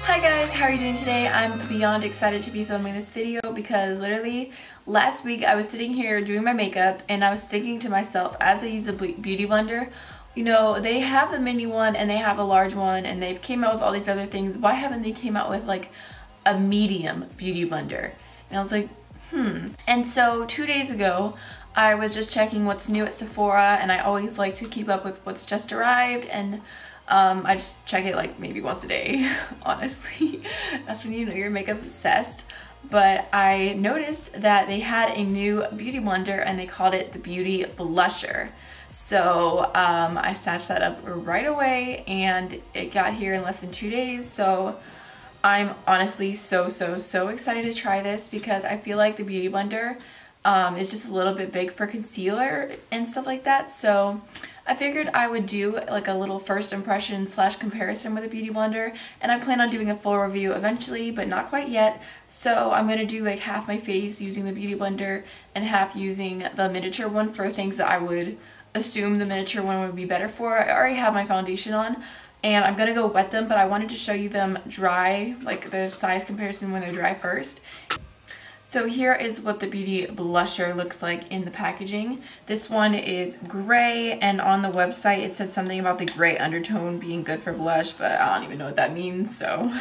Hi guys, how are you doing today? I'm beyond excited to be filming this video because literally last week I was sitting here doing my makeup and I was thinking to myself as I use the beauty blender, you know, they have the mini one and they have a large one and they've came out with all these other things. Why haven't they came out with like a medium beauty blender? And I was like, And so 2 days ago, I was just checking what's new at Sephora, and I always like to keep up with what's just arrived, and I just check it like maybe once a day, honestly. That's when you know you're makeup obsessed. But I noticed that they had a new beauty blender and they called it the Beauty Blusher. So I snatched that up right away and it got here in less than 2 days. So I'm honestly so excited to try this because I feel like the beauty blender is just a little bit big for concealer and stuff like that. So I figured I would do like a little first impression / comparison with a beauty blender, and I plan on doing a full review eventually, but not quite yet. So I'm going to do like half my face using the beauty blender and half using the miniature one for things that I would assume the miniature one would be better for. I already have my foundation on and I'm gonna go wet them, but I wanted to show you them dry, like the size comparison when they're dry first. So here is what the beauty blusher looks like in the packaging. This one is gray, and on the website it said something about the gray undertone being good for blush, but I don't even know what that means, so.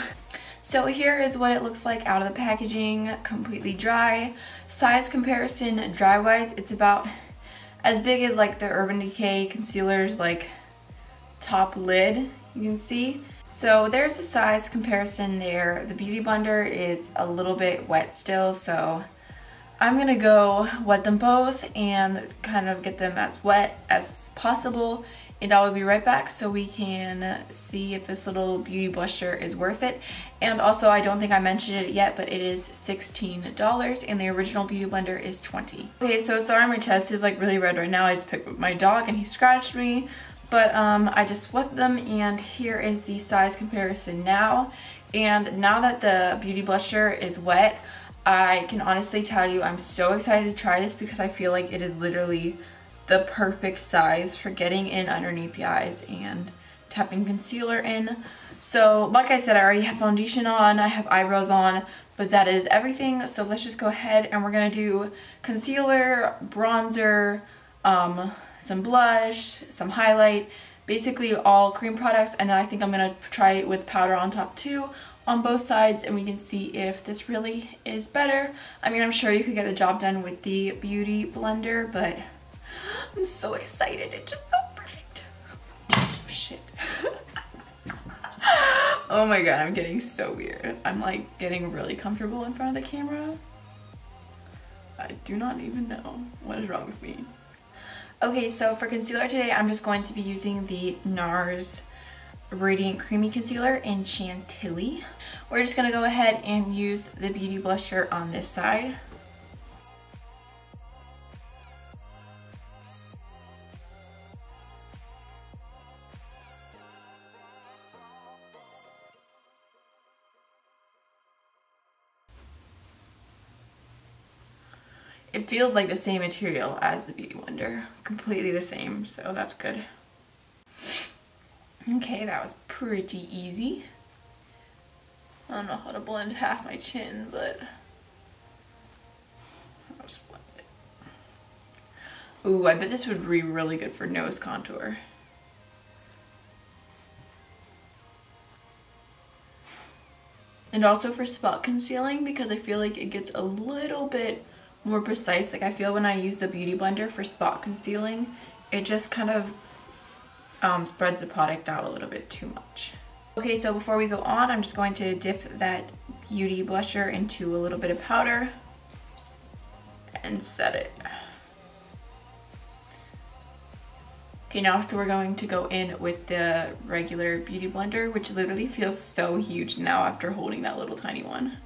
So here is what it looks like out of the packaging, completely dry. Size comparison, dry-wise, it's about as big as like the Urban Decay concealer's like top lid, you can see. So there's the size comparison there. The beauty blender is a little bit wet still, so I'm gonna go wet them both and kind of get them as wet as possible, and I will be right back so we can see if this little beauty blusher is worth it. And also, I don't think I mentioned it yet, but it is $16 and the original beauty blender is $20. Okay, so sorry my chest is like really red right now. I just picked up my dog and he scratched me. But I just wet them, and here is the size comparison now. And now that the beauty blusher is wet, I can honestly tell you I'm so excited to try this because I feel like it is literally the perfect size for getting in underneath the eyes and tapping concealer in. So like I said, I already have foundation on, I have eyebrows on, but that is everything. So let's just go ahead and we're gonna do concealer, bronzer, some blush, some highlight, basically all cream products, and then I think I'm gonna try it with powder on top too on both sides, and we can see if this really is better. I mean, I'm sure you could get the job done with the beauty blender, but I'm so excited. It's just so perfect. Oh, shit. Oh my god, I'm getting so weird. I'm like getting really comfortable in front of the camera. I do not even know what is wrong with me. Okay, so for concealer today, I'm just going to be using the NARS Radiant Creamy Concealer in Chantilly. We're just gonna go ahead and use the beauty blusher on this side. It feels like the same material as the beauty blender, completely the same, so that's good. Okay, that was pretty easy. I don't know how to blend half my chin, but I'll just blend it. Ooh, I bet this would be really good for nose contour. And also for spot concealing, because I feel like it gets a little bit more precise. Like I feel when I use the beauty blender for spot concealing, it just kind of spreads the product out a little bit too much. Okay, so before we go on, I'm just going to dip that beauty blusher into a little bit of powder and set it. Okay, now so we're going to go in with the regular beauty blender, which literally feels so huge now after holding that little tiny one.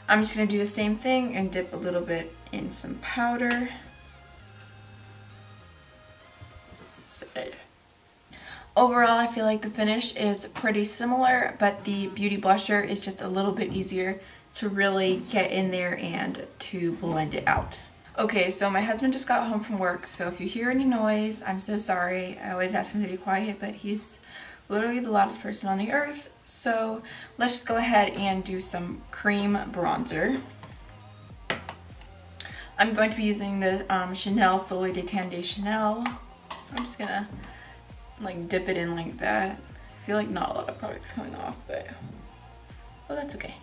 I'm just going to do the same thing and dip a little bit in some powder. So, overall, I feel like the finish is pretty similar, but the beauty blusher is just a little bit easier to really get in there and to blend it out. Okay, so my husband just got home from work, so if you hear any noise, I'm so sorry. I always ask him to be quiet, but he's literally the loudest person on the earth. So let's just go ahead and do some cream bronzer. I'm going to be using the Chanel Soleil de Tan de Chanel. So I'm just gonna like dip it in like that. I feel like not a lot of product's coming off, but well, that's okay.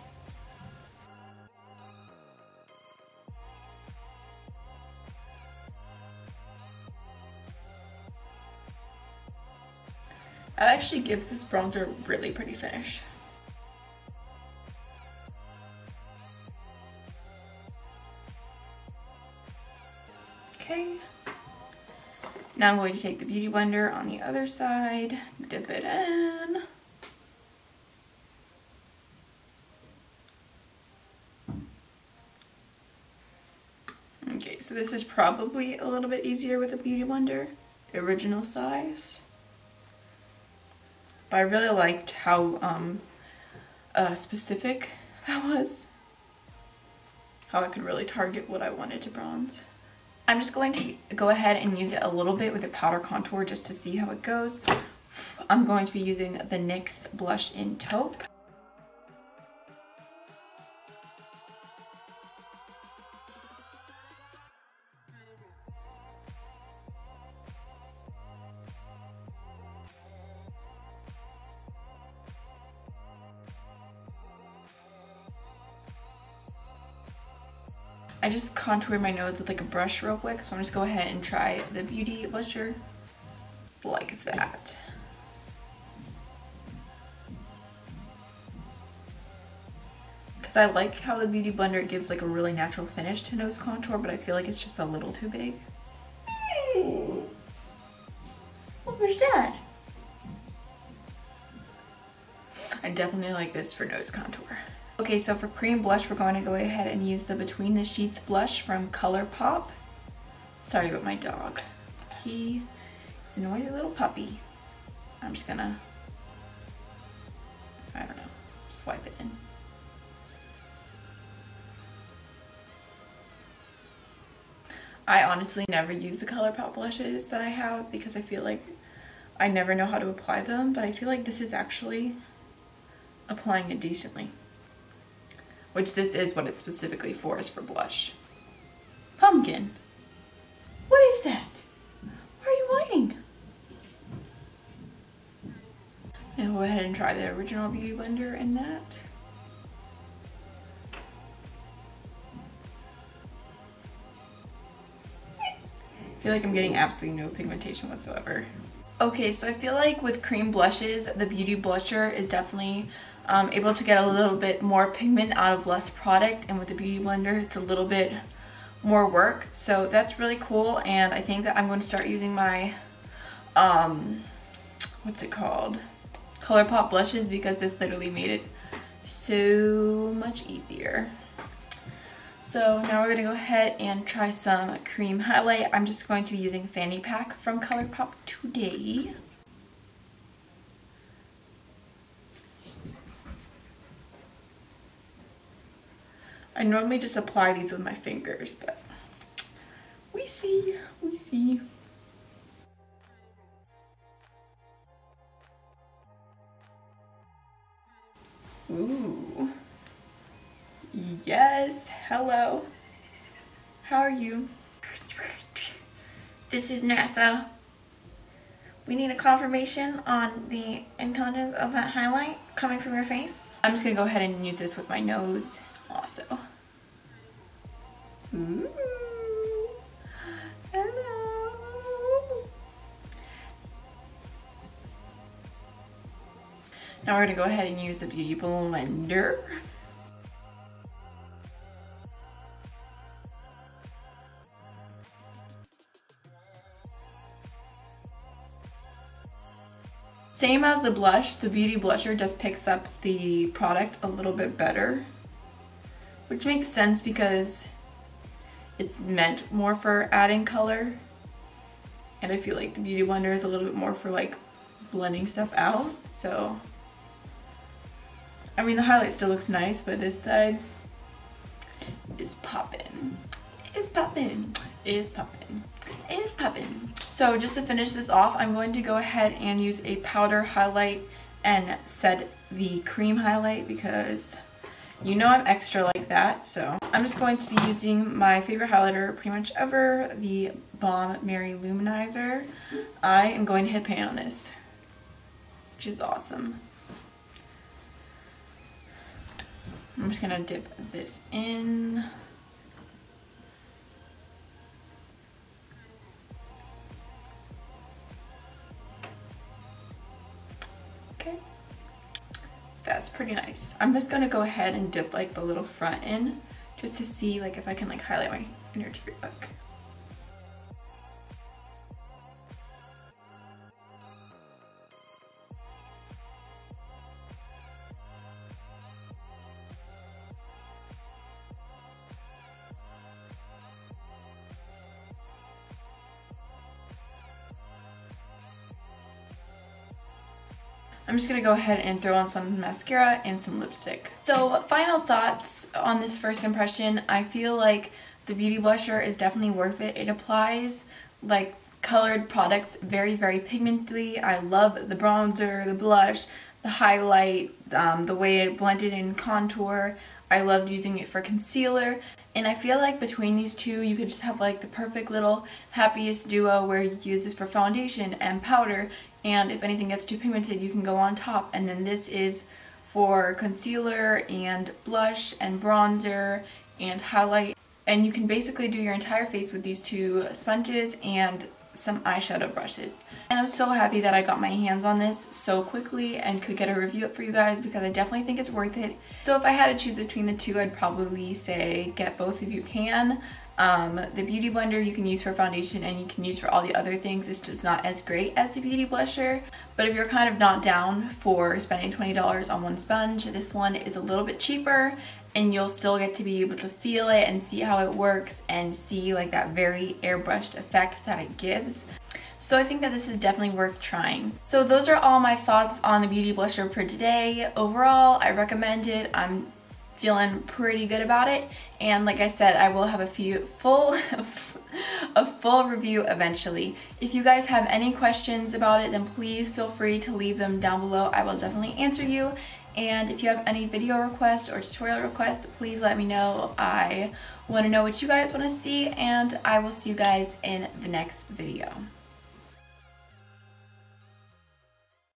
That actually gives this bronzer a really pretty finish. Okay. Now I'm going to take the Beauty Blender on the other side, dip it in. Okay, so this is probably a little bit easier with the Beauty Blender, the original size. But I really liked how specific that was. How I could really target what I wanted to bronze. I'm just going to go ahead and use it a little bit with a powder contour just to see how it goes. I'm going to be using the NYX blush in Taupe. I just contoured my nose with like a brush real quick, so I'm just going to go ahead and try the Beauty Blusher like that. Because I like how the Beauty Blender gives like a really natural finish to nose contour, but I feel like it's just a little too big. What was that? I definitely like this for nose contour. Okay, so for cream blush, we're going to go ahead and use the Between the Sheets blush from ColourPop. Sorry about my dog. He is a noisy little puppy. I'm just gonna, I don't know, swipe it in. I honestly never use the ColourPop blushes that I have because I feel like I never know how to apply them, but I feel like this is actually applying it decently. Which this is what it's specifically for, is for blush. Pumpkin. What is that? Why are you whining? Now go ahead and try the original Beauty Blender in that. I feel like I'm getting absolutely no pigmentation whatsoever. Okay, so I feel like with cream blushes, the Beauty Blusher is definitely able to get a little bit more pigment out of less product, and with the Beauty Blender it's a little bit more work, so that's really cool. And I think that I'm going to start using my what's it called, ColourPop blushes, because this literally made it so much easier. So now we're going to go ahead and try some cream highlight. I'm just going to be using Fanny Pack from ColourPop today. I normally just apply these with my fingers, but we see, we see. Ooh. Yes, hello. How are you? This is NASA. We need a confirmation on the intelligence of that highlight coming from your face. I'm just gonna go ahead and use this with my nose also. Ooh. Hello. Now we're gonna go ahead and use the Beauty Blender. Same as the blush, the Beauty Blusher just picks up the product a little bit better, which makes sense because it's meant more for adding color. And I feel like the Beauty Blender is a little bit more for like blending stuff out. So, I mean, the highlight still looks nice, but this side is poppin'. Is poppin'. Is poppin'. Is poppin'. So just to finish this off, I'm going to go ahead and use a powder highlight and set the cream highlight because you know I'm extra like that. So I'm just going to be using my favorite highlighter pretty much ever, the Balm Mary Luminizer. I am going to hit pan on this, which is awesome. I'm just gonna dip this in. Okay, that's pretty nice. I'm just gonna go ahead and dip like the little front in just to see like if I can like highlight my inner tear duct. I'm just gonna go ahead and throw on some mascara and some lipstick. So final thoughts on this first impression. I feel like the Beauty Blusher is definitely worth it. It applies like colored products very, very pigmentedly. I love the bronzer, the blush, the highlight, the way it blended in contour. I loved using it for concealer. And I feel like between these two, you could just have like the perfect little happiest duo where you use this for foundation and powder. And if anything gets too pigmented, you can go on top. And then this is for concealer and blush and bronzer and highlight. And you can basically do your entire face with these two sponges and some eyeshadow brushes. And I'm so happy that I got my hands on this so quickly and could get a review up for you guys because I definitely think it's worth it. So if I had to choose between the two, I'd probably say get both if you can. The Beauty Blender you can use for foundation and you can use for all the other things. It's just not as great as the Beauty Blusher. But if you're kind of not down for spending $20 on one sponge, this one is a little bit cheaper and you'll still get to be able to feel it and see how it works and see like that very airbrushed effect that it gives. So I think that this is definitely worth trying. So those are all my thoughts on the Beauty Blusher for today. Overall, I recommend it. I'm feeling pretty good about it, and like I said, I will have a full review eventually. If you guys have any questions about it, then please feel free to leave them down below. I will definitely answer you. And if you have any video requests or tutorial requests, please let me know. I want to know what you guys want to see, and I will see you guys in the next video.